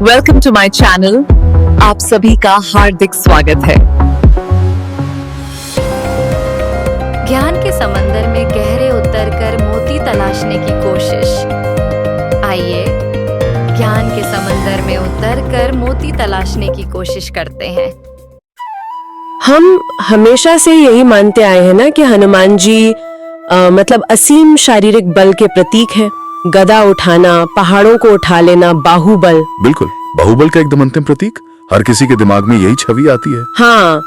Welcome to my channel. आप सभी का हार्दिक स्वागत है। ज्ञान के समंदर में गहरे उतरकर मोती तलाशने की कोशिश। आइए ज्ञान के समंदर में उतरकर मोती तलाशने की कोशिश करते हैं। हम हमेशा से यही मानते आए हैं ना कि हनुमान जी मतलब असीम शारीरिक बल के प्रतीक हैं। गदा उठाना, पहाड़ों को उठा लेना, बाहुबल। बिल्कुल, बाहुबल का एकदम अंतिम प्रतीक। हर किसी के दिमाग में यही छवि आती है। हाँ,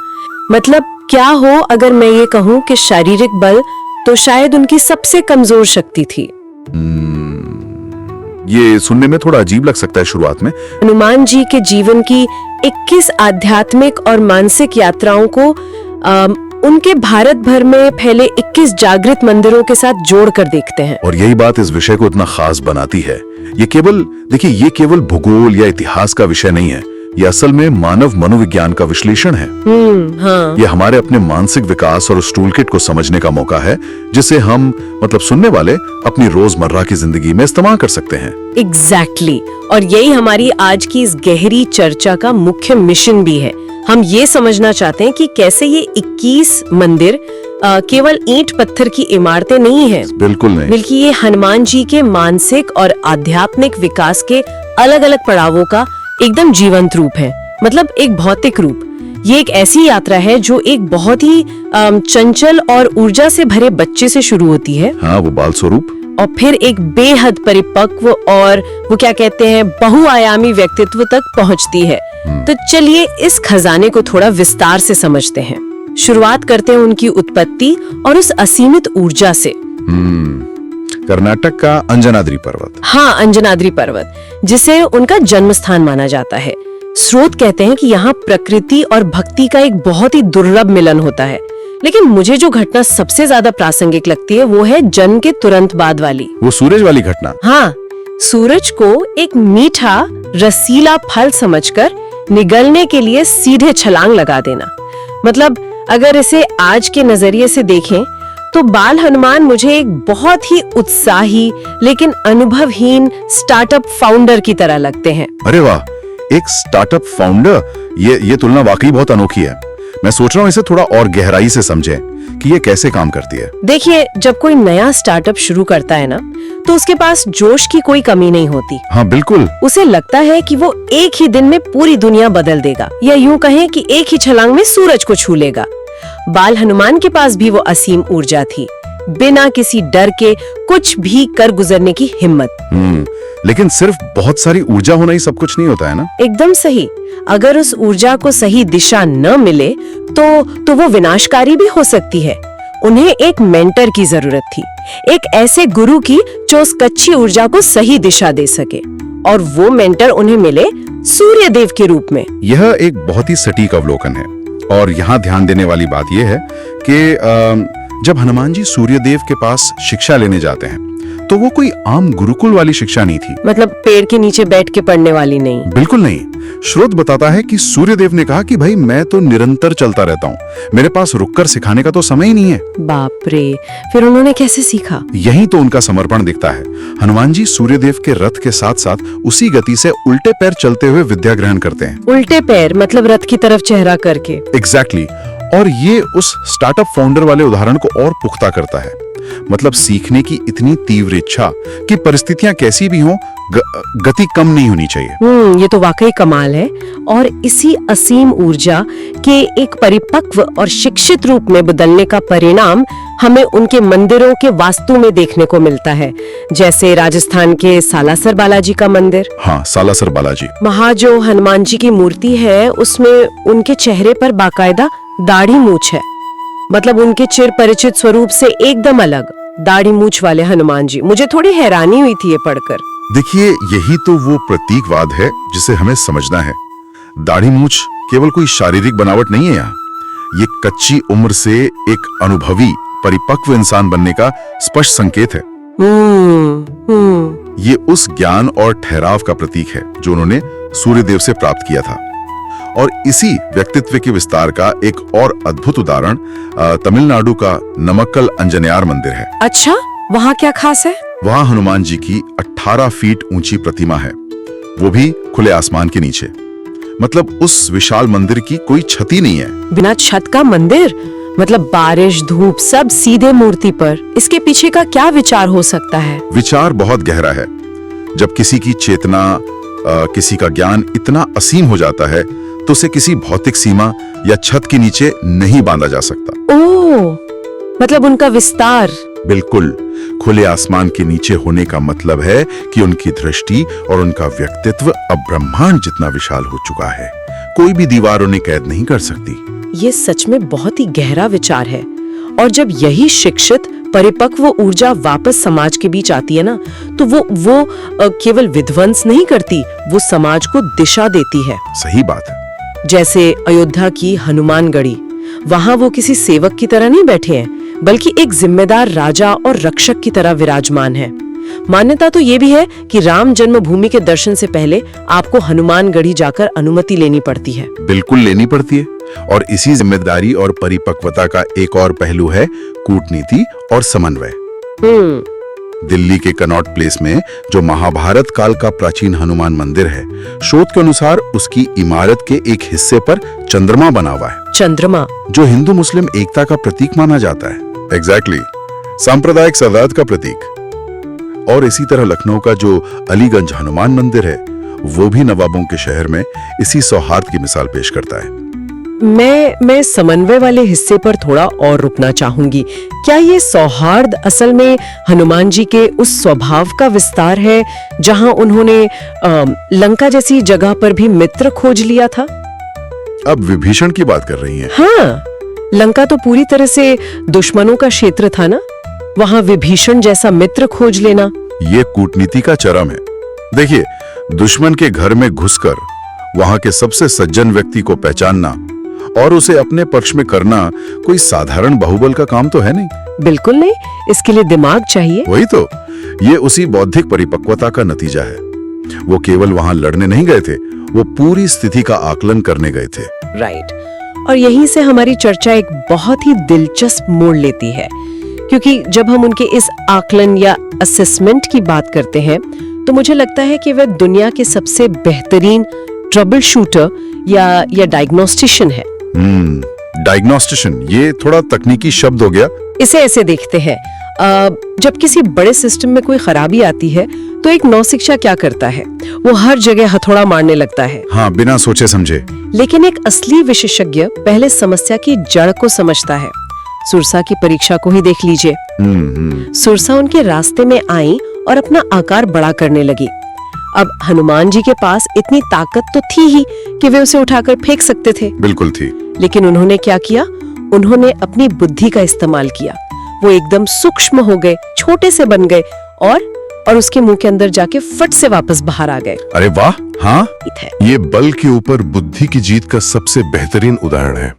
मतलब क्या हो अगर मैं ये कहूँ कि शारीरिक बल तो शायद उनकी सबसे कमजोर शक्ति थी। ये सुनने में थोड़ा अजीब लग सकता है शुरुआत में। हनुमान जी के जीवन की 21 आध्यात्मिक और मानसिक यात्राओं को उनके भारत भर में फैले 21 जागृत मंदिरों के साथ जोड़कर देखते हैं। और यही बात इस विषय को इतना खास बनाती है। ये केवल भूगोल या इतिहास का विषय नहीं है। ये असल में मानव मनोविज्ञान का विश्लेषण है। हाँ। ये हमारे अपने मानसिक विकास और उस टूलकिट को समझने का मौका है जिसे हम मतलब सुनने वाले अपनी रोजमर्रा की जिंदगी में इस्तेमाल कर सकते हैं। एग्जैक्टली। और यही हमारी आज की इस गहरी चर्चा का मुख्य मिशन भी है। हम ये समझना चाहते हैं कि कैसे ये 21 मंदिर केवल ईंट पत्थर की इमारतें नहीं हैं। बिल्कुल नहीं, बल्कि ये हनुमान जी के मानसिक और आध्यात्मिक विकास के अलग अलग पड़ावों का एकदम जीवंत रूप है। मतलब एक भौतिक रूप। ये एक ऐसी यात्रा है जो एक बहुत ही चंचल और ऊर्जा से भरे बच्चे से शुरू होती है। हाँ, वो बाल स्वरूप। और फिर एक बेहद परिपक्व और वो क्या कहते हैं बहुआयामी व्यक्तित्व तक पहुंचती है। तो चलिए इस खजाने को थोड़ा विस्तार से समझते हैं। शुरुआत करते हैं उनकी उत्पत्ति और उस असीमित ऊर्जा से। कर्नाटक का अंजनाद्री पर्वत। हाँ, अंजनाद्री पर्वत, जिसे उनका जन्म स्थान माना जाता है। स्रोत कहते हैं कि यहाँ प्रकृति और भक्ति का एक बहुत ही दुर्लभ मिलन होता है। लेकिन मुझे जो घटना सबसे ज्यादा प्रासंगिक लगती है वो है जन्म के तुरंत बाद वाली, वो सूरज वाली घटना। हाँ, सूरज को एक मीठा रसीला फल समझकर निगलने के लिए सीधे छलांग लगा देना। मतलब अगर इसे आज के नजरिए से देखें तो बाल हनुमान मुझे एक बहुत ही उत्साही लेकिन अनुभवहीन स्टार्टअप फाउंडर की तरह लगते हैं। अरे वाह, एक स्टार्टअप फाउंडर, ये तुलना वाकई बहुत अनोखी है। मैं सोच रहा हूँ इसे थोड़ा और गहराई से समझें कि ये कैसे काम करती है। देखिए, जब कोई नया स्टार्टअप शुरू करता है ना, तो उसके पास जोश की कोई कमी नहीं होती। हाँ बिल्कुल। उसे लगता है कि वो एक ही दिन में पूरी दुनिया बदल देगा, या यूं कहें कि एक ही छलांग में सूरज को छू लेगा। बाल हनुमान के पास भी वो असीम ऊर्जा थी, बिना किसी डर के कुछ भी कर गुजरने की हिम्मत। लेकिन सिर्फ बहुत सारी ऊर्जा होना ही सब कुछ नहीं होता है ना। एकदम सही। अगर उस ऊर्जा को सही दिशा न मिले तो वो विनाशकारी भी हो सकती है। उन्हें एक मेंटर की जरूरत थी, एक ऐसे गुरु की जो उस कच्ची ऊर्जा को सही दिशा दे सके। और वो मेंटर उन्हें मिले सूर्य देव के रूप में। यह एक बहुत ही सटीक अवलोकन है। और यहाँ ध्यान देने वाली बात यह है कि जब हनुमान जी सूर्यदेव के पास शिक्षा लेने जाते हैं तो वो कोई आम गुरुकुल वाली शिक्षा नहीं थी। मतलब पेड़ के नीचे बैठ के पढ़ने वाली नहीं। बिल्कुल नहीं। स्रोत बताता है कि सूर्यदेव ने कहा कि भाई मैं तो निरंतर चलता रहता हूँ, मेरे पास रुककर सिखाने का तो समय ही नहीं है। बाप रे, फिर उन्होंने कैसे सीखा? यही तो उनका समर्पण दिखता है। हनुमान जी सूर्यदेव के रथ के साथ साथ उसी गति से उल्टे पैर चलते हुए विद्या ग्रहण करते हैं। उल्टे पैर मतलब रथ की तरफ चेहरा करके। एग्जैक्टली। और ये उस स्टार्टअप फाउंडर वाले उदाहरण को और पुख्ता करता है। मतलब सीखने की इतनी तीव्र इच्छा कि परिस्थितियां कैसी भी हों, गति कम नहीं होनी चाहिए। ये तो वाकई कमाल है। और इसी असीम ऊर्जा के एक परिपक्व और शिक्षित रूप में बदलने का परिणाम हमें उनके मंदिरों के वास्तु में देखने को मिलता है। जैसे राजस्थान के सालासर बालाजी का मंदिर। हाँ, सालासर बालाजी। वहाँ जो हनुमान जी की मूर्ति है उसमें उनके चेहरे पर बाकायदा दाढ़ी मूछ है। मतलब उनके चिर परिचित स्वरूप से एकदम अलग दाढ़ी मूछ वाले हनुमान जी। मुझे थोड़ी हैरानी हुई थी ये पढ़कर। देखिए, यही तो वो प्रतीकवाद है जिसे हमें समझना है। दाढ़ी मूछ केवल कोई शारीरिक बनावट नहीं है यहाँ। ये कच्ची उम्र से एक अनुभवी परिपक्व इंसान बनने का स्पष्ट संकेत है। ये उस ज्ञान और ठहराव का प्रतीक है जो उन्होंने सूर्यदेव से प्राप्त किया था। और इसी व्यक्तित्व के विस्तार का एक और अद्भुत उदाहरण तमिलनाडु का नमक्कल अंजनेयार मंदिर है। अच्छा, वहाँ क्या खास है? वहाँ हनुमान जी की 18 फीट ऊंची प्रतिमा है। वो भी खुले आसमान के नीचे। मतलब उस विशाल मंदिर की कोई क्षति नहीं है। बिना छत का मंदिर, मतलब बारिश धूप सब सीधे मूर्ति पर। इसके पीछे का क्या विचार हो सकता है? विचार बहुत गहरा है। जब किसी की चेतना, किसी का ज्ञान इतना असीम हो जाता है तो उसे किसी भौतिक सीमा या छत के नीचे नहीं बांधा जा सकता। ओह, मतलब उनका विस्तार। बिल्कुल, खुले आसमान के नीचे होने का मतलब है कि उनकी दृष्टि और उनका व्यक्तित्व अब ब्रह्मांड जितना विशाल हो चुका है। कोई भी दीवार उन्हें कैद नहीं कर सकती। ये सच में बहुत ही गहरा विचार है। और जब यही शिक्षित परिपक्व ऊर्जा वापस समाज के बीच आती है ना, तो वो केवल विध्वंस नहीं करती, वो समाज को दिशा देती है। सही बात है। जैसे अयोध्या की हनुमानगढ़ी, वहां वो किसी सेवक की तरह नहीं बैठे हैं, बल्कि एक जिम्मेदार राजा और रक्षक की तरह विराजमान है। मान्यता तो ये भी है कि राम जन्मभूमि के दर्शन से पहले आपको हनुमानगढ़ी जाकर अनुमति लेनी पड़ती है। बिल्कुल लेनी पड़ती है। और इसी जिम्मेदारी और परिपक्वता का एक और पहलू है कूटनीति और समन्वय। दिल्ली के कनॉट प्लेस में जो महाभारत काल का प्राचीन हनुमान मंदिर है, शोध के अनुसार उसकी इमारत के एक हिस्से पर चंद्रमा बना हुआ है। चंद्रमा, जो हिंदू मुस्लिम एकता का प्रतीक माना जाता है। एग्जैक्टली, सांप्रदायिक सौहार्द का प्रतीक। और इसी तरह लखनऊ का जो अलीगंज हनुमान मंदिर है, वो भी नवाबों के शहर में इसी सौहार्द की मिसाल पेश करता है। मैं समन्वय वाले हिस्से पर थोड़ा और रुकना चाहूंगी। क्या ये सौहार्द असल में हनुमान जी के उस स्वभाव का विस्तार है जहां उन्होंने लंका जैसी जगह पर भी मित्र खोज लिया था? अब विभीषण की बात कर रही हैं। हाँ, लंका तो पूरी तरह से दुश्मनों का क्षेत्र था ना, वहां विभीषण जैसा मित्र खोज लेना, ये कूटनीति का चरम है। देखिए, दुश्मन के घर में घुसकर वहां के सबसे सज्जन व्यक्ति को पहचानना और उसे अपने पक्ष में करना कोई साधारण बाहुबल का काम तो है नहीं। बिल्कुल नहीं, इसके लिए दिमाग चाहिए। वही तो, ये उसी बौद्धिक परिपक्वता का नतीजा है। वो केवल वहां लड़ने नहीं गए थे, वो पूरी स्थिति का आकलन करने गए थे। राइट। और यहीं से हमारी चर्चा एक बहुत ही दिलचस्प मोड़ लेती है, क्योंकि जब हम उनके इस आकलन या असेसमेंट की बात करते हैं तो मुझे लगता है कि वह दुनिया के सबसे बेहतरीन ट्रबल शूटर या डायग्नोस्टिशियन है। डायग्नोस्टिशियन, ये थोड़ा तकनीकी शब्द हो गया। इसे ऐसे देखते हैं, जब किसी बड़े सिस्टम में कोई खराबी आती है तो एक नौशिक्षा क्या करता है? वो हर जगह हथौड़ा मारने लगता है। हाँ, बिना सोचे समझे। लेकिन एक असली विशेषज्ञ पहले समस्या की जड़ को समझता है। सुरसा की परीक्षा को ही देख लीजिए। सुरसा उनके रास्ते में आई और अपना आकार बड़ा करने लगी। अब हनुमान जी के पास इतनी ताकत तो थी ही कि वे उसे उठाकर फेंक सकते थे। बिल्कुल थी। लेकिन उन्होंने क्या किया? उन्होंने अपनी बुद्धि का इस्तेमाल किया। वो एकदम सूक्ष्म हो गए, छोटे से बन गए और उसके मुंह के अंदर जाके फट से वापस बाहर आ गए। अरे वाह! हाँ, ये बल के ऊपर बुद्धि की जीत का सबसे बेहतरीन उदाहरण है।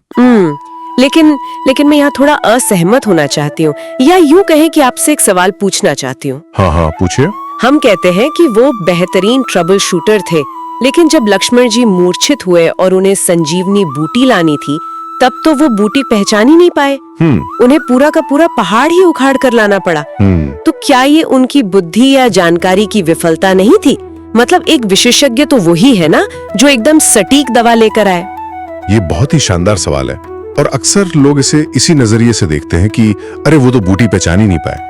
लेकिन मैं यहाँ थोड़ा असहमत होना चाहती हूँ, या यूँ कहें कि आपसे एक सवाल पूछना चाहती हूँ। हाँ, पूछिए। हम कहते हैं कि वो बेहतरीन ट्रबल शूटर थे, लेकिन जब लक्ष्मण जी मूर्छित हुए और उन्हें संजीवनी बूटी लानी थी, तब तो वो बूटी पहचान ही नहीं पाए। उन्हें पूरा का पूरा पहाड़ ही उखाड़ कर लाना पड़ा। तो क्या ये उनकी बुद्धि या जानकारी की विफलता नहीं थी? मतलब एक विशेषज्ञ तो वही है ना जो एकदम सटीक दवा लेकर आए। ये बहुत ही शानदार सवाल है और अक्सर लोग इसे इसी नजरिए से देखते हैं कि अरे वो तो बूटी पहचान ही नहीं पाए।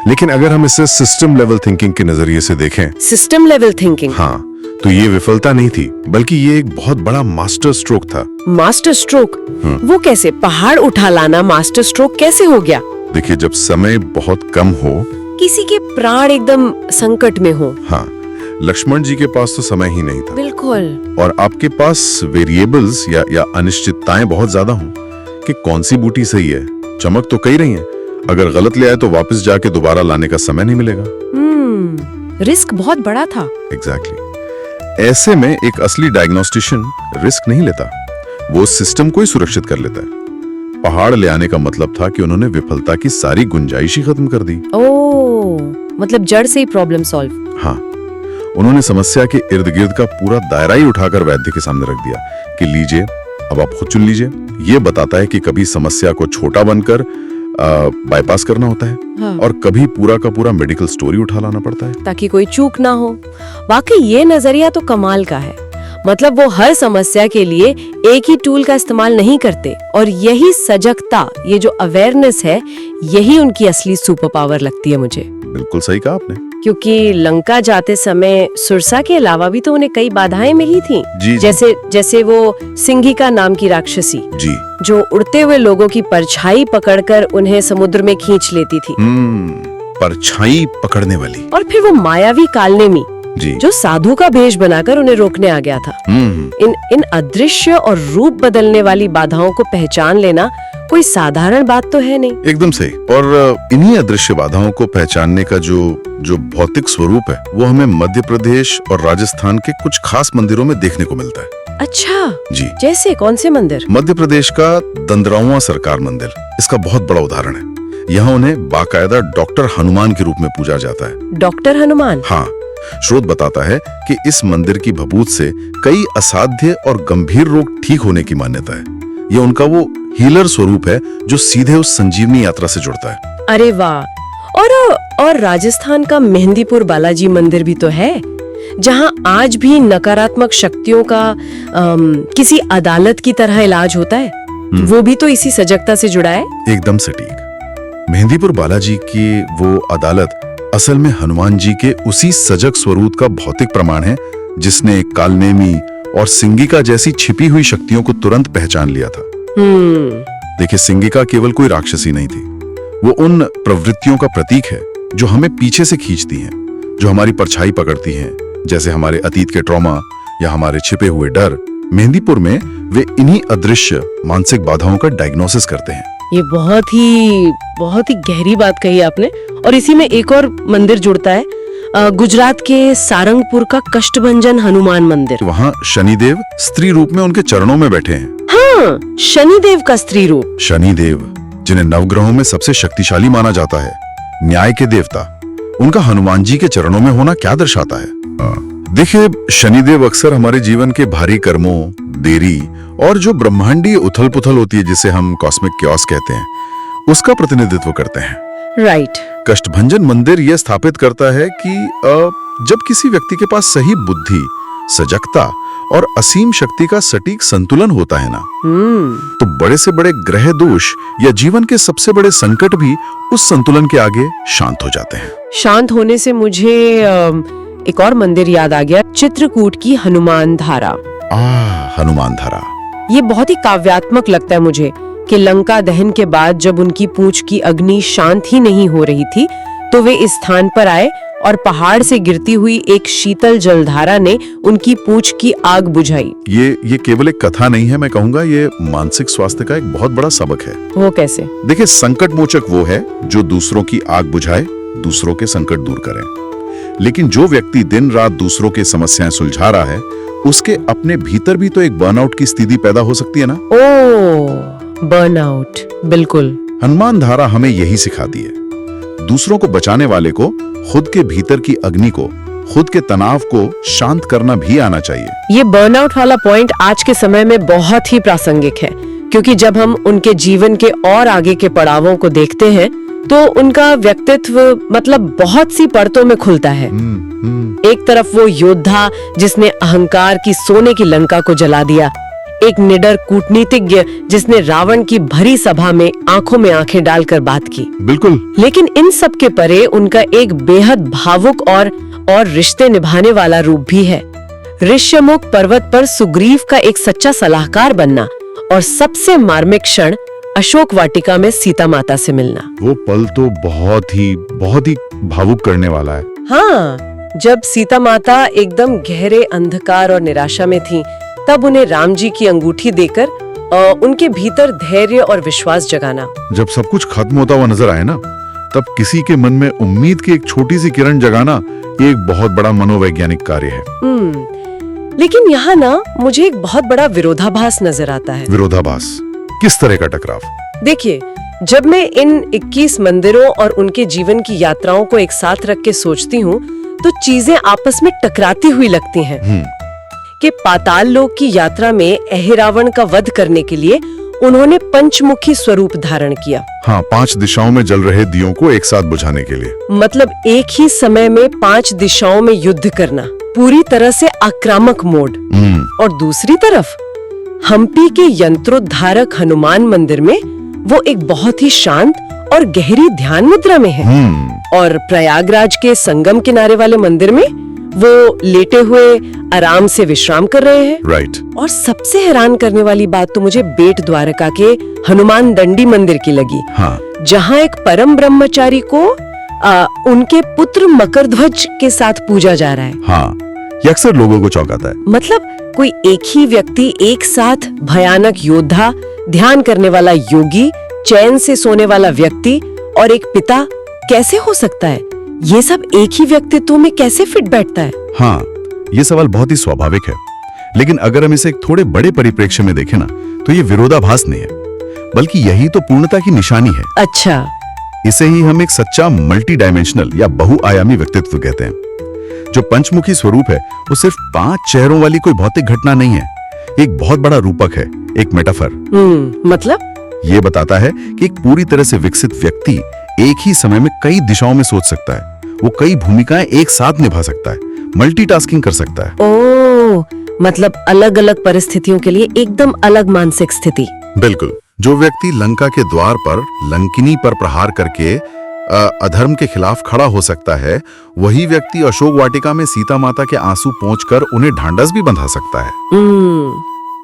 लेकिन अगर हम इसे सिस्टम लेवल थिंकिंग के नजरिए से देखें, सिस्टम लेवल थिंकिंग, हाँ, तो ये विफलता नहीं थी, बल्कि ये एक बहुत बड़ा मास्टर स्ट्रोक था। Master stroke? वो कैसे? पहाड़ उठा लाना मास्टर स्ट्रोक कैसे हो गया? देखिए, जब समय बहुत कम हो, किसी के प्राण एकदम संकट में हो। हाँ, लक्ष्मण जी के पास तो समय ही नहीं था। बिल्कुल। और आपके पास वेरिएबल्स या अनिश्चितताएं बहुत ज्यादा हों कि कौन सी बूटी सही है। चमक तो कई रही है, अगर गलत ले आए तो वापस जाके दोबारा लाने का समय नहीं मिलेगा। रिस्क बहुत बड़ा था। एग्जैक्टली। ऐसे में एक असली डायग्नोस्टिशियन रिस्क नहीं लेता, वो सिस्टम को ही सुरक्षित कर लेता है। पहाड़ ले आने का मतलब था कि उन्होंने विफलता की सारी गुंजाइश ही खत्म कर दी। ओह, मतलब जड़ से ही प्रॉब्लम सॉल्व। हाँ, उन्होंने समस्या के इर्द गिर्द का पूरा दायरा ही उठाकर वैद्य के सामने रख दिया कि लीजिए, अब आप खुद चुन लीजिए। ये बताता है कि कभी समस्या को छोटा बनकर बाईपास करना होता है हाँ। और कभी पूरा का पूरा मेडिकल स्टोरी उठा लाना पड़ता है। ताकि कोई चूक ना हो। वाकई ये नजरिया तो कमाल का है। मतलब वो हर समस्या के लिए एक ही टूल का इस्तेमाल नहीं करते, और यही सजगता, ये जो अवेयरनेस है, यही उनकी असली सुपर पावर लगती है मुझे। बिल्कुल सही कहा आपने। क्योंकि लंका जाते समय सुरसा के अलावा भी तो उन्हें कई बाधाएं मिली थी। जी। जैसे वो सिंघिका नाम की राक्षसी, जी। जो उड़ते हुए लोगों की परछाई पकड़कर उन्हें समुद्र में खींच लेती थी। परछाई पकड़ने वाली। और फिर वो मायावी कालनेमी, जी। जो साधु का भेष बनाकर उन्हें रोकने आ गया था। इन अदृश्य और रूप बदलने वाली बाधाओं को पहचान लेना कोई साधारण बात तो है नहीं। एकदम सही। और इन्हीं अदृश्य बाधाओं को पहचानने का जो भौतिक स्वरूप है, वो हमें मध्य प्रदेश और राजस्थान के कुछ खास मंदिरों में देखने को मिलता है। अच्छा जी। जैसे कौन से मंदिर? मध्य प्रदेश का दंदरावा सरकार मंदिर इसका बहुत बड़ा उदाहरण है। यहाँ उन्हें बाकायदा डॉक्टर हनुमान के रूप में पूजा जाता है। डॉक्टर हनुमान? हाँ। स्रोत बताता है कि इस मंदिर की भभूत से कई असाध्य और गंभीर रोग ठीक होने की मान्यता है। ये उनका वो हीलर स्वरूप है जो सीधे उस संजीवनी यात्रा से जुड़ता है। अरे वाह। और राजस्थान का मेहंदीपुर बालाजी मंदिर भी तो है, जहाँ आज भी नकारात्मक शक्तियों का किसी अदालत की तरह इलाज होता है। वो भी तो इसी सजगता से जुड़ा है। एकदम सटीक। मेहंदीपुर बालाजी की वो अदालत असल में हनुमान जी के उसी सजग स्वरूप का भौतिक प्रमाण है, जिसने कालनेमी और सिंगिका जैसी छिपी हुई शक्तियों को तुरंत पहचान लिया था। देखिए, सिंगिका केवल कोई राक्षसी नहीं थी, वो उन प्रवृत्तियों का प्रतीक है जो हमें पीछे से खींचती हैं, जो हमारी परछाई पकड़ती हैं, जैसे हमारे अतीत के ट्रॉमा या हमारे छिपे हुए डर। मेहंदीपुर में वे इन्हीं अदृश्य मानसिक बाधाओं का डायग्नोसिस करते हैं। ये बहुत ही गहरी बात कही आपने। और इसी में एक और मंदिर जुड़ता है, गुजरात के सारंगपुर का कष्टभंजन हनुमान मंदिर। वहाँ शनिदेव स्त्री रूप में उनके चरणों में बैठे हैं। हाँ, शनिदेव का स्त्री रूप। शनिदेव, जिन्हें नवग्रहों में सबसे शक्तिशाली माना जाता है, न्याय के देवता, उनका हनुमान जी के चरणों में होना क्या दर्शाता है? देखिए, शनिदेव अक्सर हमारे जीवन के भारी कर्मों, देरी और जो ब्रह्मांडीय उथल पुथल होती है, जिसे हम कॉस्मिक क्योस कहते हैं, उसका प्रतिनिधित्व करते हैं। राइट। कष्टभंजन मंदिर यह स्थापित करता है कि जब किसी व्यक्ति के पास सही बुद्धि, सजगता और असीम शक्ति का सटीक संतुलन होता है ना, तो बड़े से बड़े ग्रह दोष या जीवन के सबसे बड़े संकट भी उस संतुलन के आगे शांत हो जाते हैं। शांत होने से मुझे एक और मंदिर याद आ गया, चित्रकूट की हनुमान धारा। हनुमान धारा। ये बहुत ही काव्यात्मक लगता है मुझे कि लंका दहन के बाद जब उनकी पूंछ की अग्नि शांत ही नहीं हो रही थी, तो वे इस स्थान पर आए और पहाड़ से गिरती हुई एक शीतल जलधारा ने उनकी पूंछ की आग बुझाई। ये केवल एक कथा नहीं है, मैं कहूँगा ये मानसिक स्वास्थ्य का एक बहुत बड़ा सबक है। वो कैसे? देखिए, संकट मोचक वो है जो दूसरों की आग बुझाए, दूसरों के संकट दूर करे। लेकिन जो व्यक्ति दिन रात दूसरों की समस्याएं सुलझा रहा है, उसके अपने भीतर भी तो एक बर्नआउट की स्थिति पैदा हो सकती है ना। ओह, बर्नआउट, बिल्कुल। हनुमान धारा हमें यही सिखाती है, दूसरों को बचाने वाले को खुद के भीतर की अग्नि को, खुद के तनाव को शांत करना भी आना चाहिए। ये बर्नआउट वाला पॉइंट आज के समय में बहुत ही प्रासंगिक है, क्योंकि जब हम उनके जीवन के और आगे के पड़ावों को देखते हैं, तो उनका व्यक्तित्व मतलब बहुत सी परतों में खुलता है। एक तरफ वो योद्धा जिसने अहंकार की सोने की लंका को जला दिया, एक निडर कूटनीतिज्ञ जिसने रावण की भरी सभा में आंखों में आंखें डालकर बात की। बिल्कुल। लेकिन इन सब के परे उनका एक बेहद भावुक और रिश्ते निभाने वाला रूप भी है। ऋष्यमुख पर्वत पर सुग्रीव का एक सच्चा सलाहकार बनना, और सबसे मार्मिक क्षण अशोक वाटिका में सीता माता से मिलना। वो पल तो बहुत ही भावुक करने वाला है। हाँ, जब सीता माता एकदम गहरे अंधकार और निराशा में थी, तब उन्हें राम जी की अंगूठी देकर उनके भीतर धैर्य और विश्वास जगाना। जब सब कुछ खत्म होता हुआ नजर आए ना, तब किसी के मन में उम्मीद की एक छोटी सी किरण जगाना एक बहुत बड़ा मनोवैज्ञानिक कार्य है। लेकिन यहाँ ना मुझे एक बहुत बड़ा विरोधाभास नजर आता है। विरोधाभास? किस तरह का टकराव? देखिए, जब मैं इन 21 मंदिरों और उनके जीवन की यात्राओं को एक साथ रख के सोचती हूँ, तो चीजें आपस में टकराती हुई लगती हैं। कि पाताल लोक की यात्रा में अहिरावण का वध करने के लिए उन्होंने पंचमुखी स्वरूप धारण किया। हाँ, 5 दिशाओं में जल रहे दियों को एक साथ बुझाने के लिए। मतलब एक ही समय में 5 दिशाओं में युद्ध करना, पूरी तरह से आक्रामक मोड। और दूसरी तरफ हम्पी के यंत्रोद्धारक हनुमान मंदिर में वो एक बहुत ही शांत और गहरी ध्यान मुद्रा में है। और प्रयागराज के संगम किनारे वाले मंदिर में वो लेटे हुए आराम से विश्राम कर रहे हैं। राइट। और सबसे हैरान करने वाली बात तो मुझे बेट द्वारका के हनुमान दंडी मंदिर की लगी। हाँ। जहाँ एक परम ब्रह्मचारी को उनके पुत्र मकरध्वज के साथ पूजा जा रहा है। हाँ, ये अक्सर लोगों को चौंकाता है। मतलब कोई एक ही व्यक्ति एक साथ भयानक योद्धा, ध्यान करने वाला योगी, चैन से सोने वाला व्यक्ति और एक पिता कैसे हो सकता है? ये सब एक ही व्यक्तित्व में कैसे फिट बैठता है? हाँ, ये सवाल बहुत ही स्वाभाविक है, लेकिन अगर हम इसे एक थोड़े बड़े परिप्रेक्ष्य में देखें ना, तो ये विरोधाभास नहीं है, बल्कि यही तो पूर्णता की निशानी है। अच्छा। इसे ही हम एक सच्चा मल्टी डायमेंशनल या बहुआयामी व्यक्तित्व कहते हैं। जो पंचमुखी स्वरूप है वो सिर्फ 5 चेहरों वाली कोई भौतिक घटना नहीं है, एक बहुत बड़ा रूपक है, एक मेटाफर। मतलब ये बताता है कि एक पूरी तरह से विकसित व्यक्ति एक ही समय में कई दिशाओं में सोच सकता है, वो कई भूमिकाएं एक साथ निभा सकता है, मल्टीटास्किंग कर सकता है। ओह, मतलब अलग अलग परिस्थितियों के लिए एकदम अलग मानसिक स्थिति। बिल्कुल। जो व्यक्ति लंका के द्वार पर लंकिनी पर प्रहार करके अधर्म के खिलाफ खड़ा हो सकता है, वही व्यक्ति अशोक वाटिका में सीता माता के आंसू पोंछकर उन्हें ढांढस भी बंधा सकता है।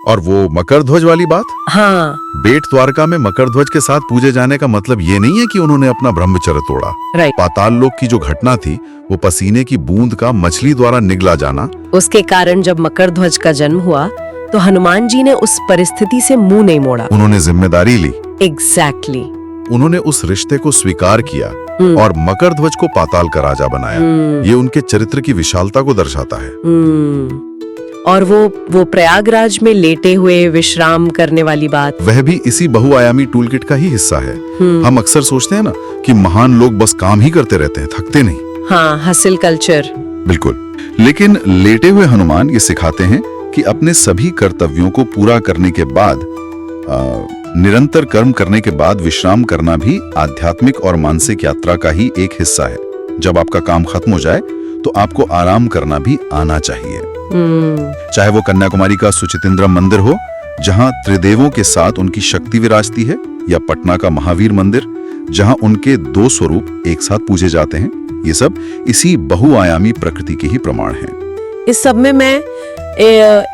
और वो मकरध्वज वाली बात, हाँ, बेट द्वारका में मकरध्वज के साथ पूजे जाने का मतलब ये नहीं है कि उन्होंने अपना ब्रह्मचर्य तोड़ा। राइट। पाताल लोक की जो घटना थी, वो पसीने की बूंद का मछली द्वारा निगला जाना। उसके कारण जब मकरध्वज का जन्म हुआ तो हनुमान जी ने उस परिस्थिति से मुंह नहीं मोड़ा। उन्होंने जिम्मेदारी ली। एग्जैक्टली। उन्होंने उस रिश्ते को स्वीकार किया और मकरध्वज को पाताल का राजा बनाया। ये उनके चरित्र की विशालता को दर्शाता है। और वो प्रयागराज में लेटे हुए विश्राम करने वाली बात, वह भी इसी बहुआयामी टूलकिट का ही हिस्सा है। हम अक्सर सोचते हैं ना कि महान लोग बस काम ही करते रहते हैं, थकते नहीं। हाँ, हसल कल्चर। बिल्कुल। लेकिन लेटे हुए हनुमान ये सिखाते हैं कि अपने सभी कर्तव्यों को पूरा करने के बाद निरंतर कर्म करने के बाद विश्राम करना भी आध्यात्मिक और मानसिक यात्रा का ही एक हिस्सा है। जब आपका काम खत्म हो जाए तो आपको आराम करना भी आना चाहिए। चाहे वो कन्याकुमारी का सुचितिंद्रम मंदिर हो, जहां त्रिदेवों के साथ उनकी शक्ति विराजती है, या पटना का महावीर मंदिर, जहां उनके 2 स्वरूप एक साथ पूजे जाते हैं। ये सब इसी बहुआयामी प्रकृति के ही प्रमाण हैं। इस सब में मैं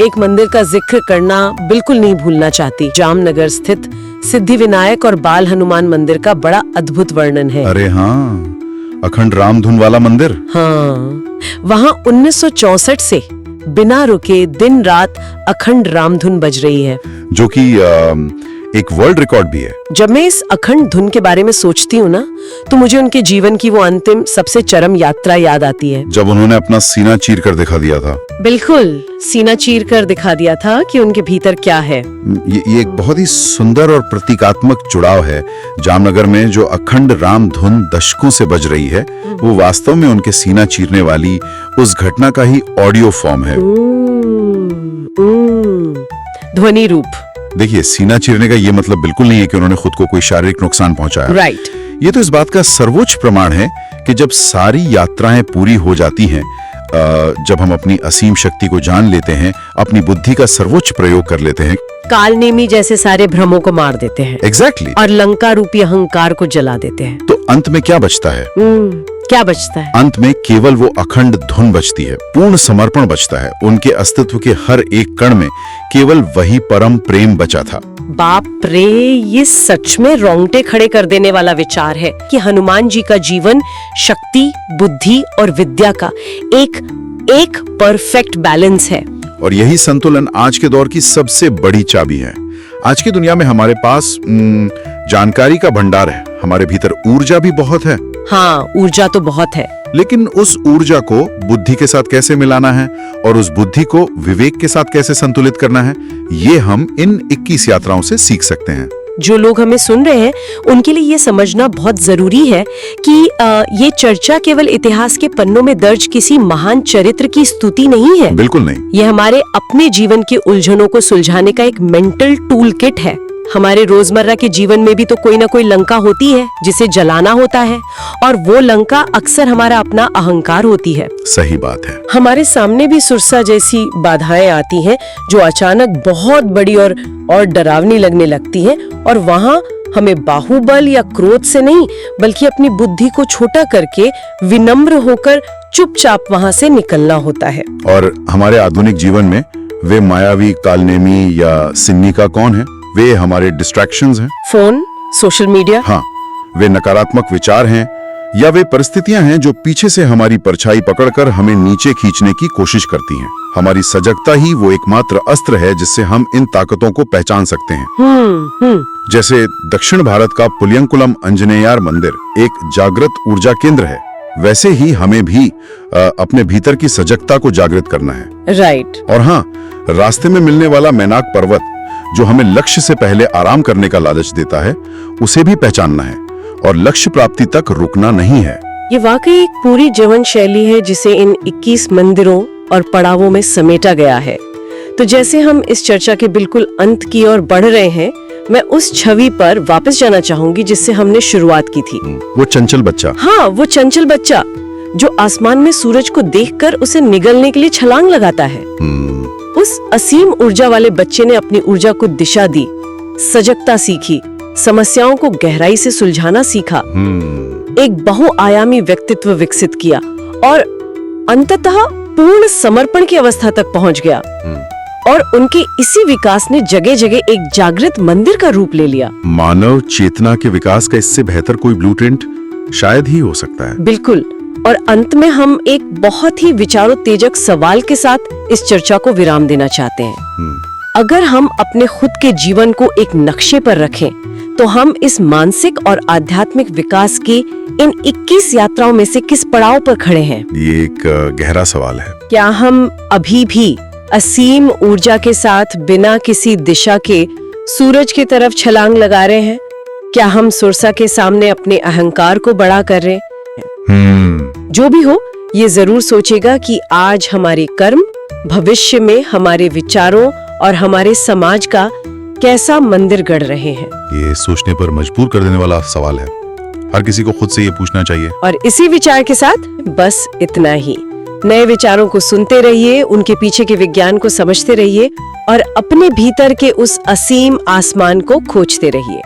एक मंदिर का जिक्र करना बिल्कुल नहीं भूलना चाहती। जामनगर स्थित सिद्धि विनायक और बाल हनुमान मंदिर का बड़ा अद्भुत वर्णन है। अरे हाँ, अखंड रामधुन वाला मंदिर। हाँ, वहाँ 1964 से बिना रुके दिन रात अखंड रामधुन बज रही है, जो कि एक वर्ल्ड रिकॉर्ड भी है। जब मैं इस अखंड धुन के बारे में सोचती हूँ ना, तो मुझे उनके जीवन की वो अंतिम सबसे चरम यात्रा याद आती है, जब उन्होंने अपना सीना चीर कर दिखा दिया था। बिल्कुल, सीना चीर कर दिखा दिया था कि उनके भीतर क्या है। ये एक बहुत ही सुंदर और प्रतीकात्मक जुड़ाव है। जामनगर में जो अखंड राम धुन दशकों से बज रही है, वो वास्तव में उनके सीना चीरने वाली उस घटना का ही ऑडियो फॉर्म है। ध्वनि रूप। देखिए, सीना चीरने का ये मतलब बिल्कुल नहीं है कि उन्होंने खुद को कोई शारीरिक नुकसान पहुंचाया। राइट। ये तो इस बात का सर्वोच्च प्रमाण है कि जब सारी यात्राएं पूरी हो जाती हैं, जब हम अपनी असीम शक्ति को जान लेते हैं, अपनी बुद्धि का सर्वोच्च प्रयोग कर लेते हैं, कालनेमी जैसे सारे भ्रमों को मार देते हैं। एग्जैक्टली। और लंका रूपी अहंकार को जला देते हैं, तो अंत में क्या बचता है? क्या बचता है? अंत में केवल वो अखंड धुन बचती है, पूर्ण समर्पण बचता है। उनके अस्तित्व के हर एक कण में केवल वही परम प्रेम बचा था। बाप रे, ये सच में रोंगटे खड़े कर देने वाला विचार है कि हनुमान जी का जीवन शक्ति, बुद्धि और विद्या का एक परफेक्ट बैलेंस है। और यही संतुलन आज के दौर की सबसे बड़ी चाबी है। आज की दुनिया में हमारे पास जानकारी का भंडार है, हमारे भीतर ऊर्जा भी बहुत है। हाँ, ऊर्जा तो बहुत है, लेकिन उस ऊर्जा को बुद्धि के साथ कैसे मिलाना है और उस बुद्धि को विवेक के साथ कैसे संतुलित करना है, ये हम इन 21 यात्राओं से सीख सकते हैं। जो लोग हमें सुन रहे हैं उनके लिए ये समझना बहुत जरूरी है कि ये चर्चा केवल इतिहास के पन्नों में दर्ज किसी महान चरित्र की स्तुति नहीं है। बिल्कुल नहीं। ये हमारे अपने जीवन की उलझनों को सुलझाने का एक मेंटल टूल किट है। हमारे रोजमर्रा के जीवन में भी तो कोई ना कोई लंका होती है जिसे जलाना होता है, और वो लंका अक्सर हमारा अपना अहंकार होती है। सही बात है। हमारे सामने भी सुरसा जैसी बाधाएं आती हैं जो अचानक बहुत बड़ी और डरावनी लगने लगती हैं, और वहाँ हमें बाहुबल या क्रोध से नहीं बल्कि अपनी बुद्धि को छोटा करके विनम्र होकर चुपचाप वहाँ से निकलना होता है। और हमारे आधुनिक जीवन में वे मायावी, कालनेमी या सिन्निका कौन है? वे हमारे डिस्ट्रैक्शंस हैं। Phone, social media. हाँ, वे नकारात्मक विचार हैं, या वे परिस्थितियां हैं जो पीछे से हमारी परछाई पकड़कर हमें नीचे खींचने की कोशिश करती हैं। हमारी सजगता ही वो एकमात्र अस्त्र है जिससे हम इन ताकतों को पहचान सकते हैं। जैसे दक्षिण भारत का पुलियंकुलम अंजनेयार मंदिर एक जागृत ऊर्जा केंद्र है, वैसे ही हमें भी अपने भीतर की सजगता को जागृत करना है। राइट। और हाँ, रास्ते में मिलने वाला मैनाक पर्वत जो हमें लक्ष्य से पहले आराम करने का लालच देता है, उसे भी पहचानना है और लक्ष्य प्राप्ति तक रुकना नहीं है। ये वाकई एक पूरी जीवन शैली है जिसे इन 21 मंदिरों और पड़ावों में समेटा गया है। तो जैसे हम इस चर्चा के बिल्कुल अंत की ओर बढ़ रहे हैं, मैं उस छवि पर वापस जाना चाहूंगी जिससे हमने शुरुआत की थी। वो चंचल बच्चा। हाँ, वो चंचल बच्चा जो आसमान में सूरज को देखकर उसे निगलने के लिए छलांग लगाता है। उस असीम ऊर्जा वाले बच्चे ने अपनी ऊर्जा को दिशा दी, सजगता सीखी, समस्याओं को गहराई से सुलझाना सीखा, एक बहुआयामी व्यक्तित्व विकसित किया और अंततः पूर्ण समर्पण की अवस्था तक पहुंच गया। और उनके इसी विकास ने जगह जगह एक जागृत मंदिर का रूप ले लिया। मानव चेतना के विकास का इससे बेहतर कोई ब्लूप्रिंट शायद ही हो सकता है। बिल्कुल। और अंत में हम एक बहुत ही विचारोत्तेजक सवाल के साथ इस चर्चा को विराम देना चाहते हैं। अगर हम अपने खुद के जीवन को एक नक्शे पर रखें, तो हम इस मानसिक और आध्यात्मिक विकास की इन 21 यात्राओं में से किस पड़ाव पर खड़े हैं? ये एक गहरा सवाल है। क्या हम अभी भी असीम ऊर्जा के साथ बिना किसी दिशा के सूरज की तरफ छलांग लगा रहे हैं? क्या हम सुरसा के सामने अपने अहंकार को बड़ा कर रहे हैं? जो भी हो, ये जरूर सोचेगा कि आज हमारे कर्म भविष्य में हमारे विचारों और हमारे समाज का कैसा मंदिर गढ़ रहे हैं। ये सोचने पर मजबूर कर देने वाला सवाल है। हर किसी को खुद से ये पूछना चाहिए। और इसी विचार के साथ बस इतना ही। नए विचारों को सुनते रहिए, उनके पीछे के विज्ञान को समझते रहिए और अपने भीतर के उस असीम आसमान को खोजते रहिए।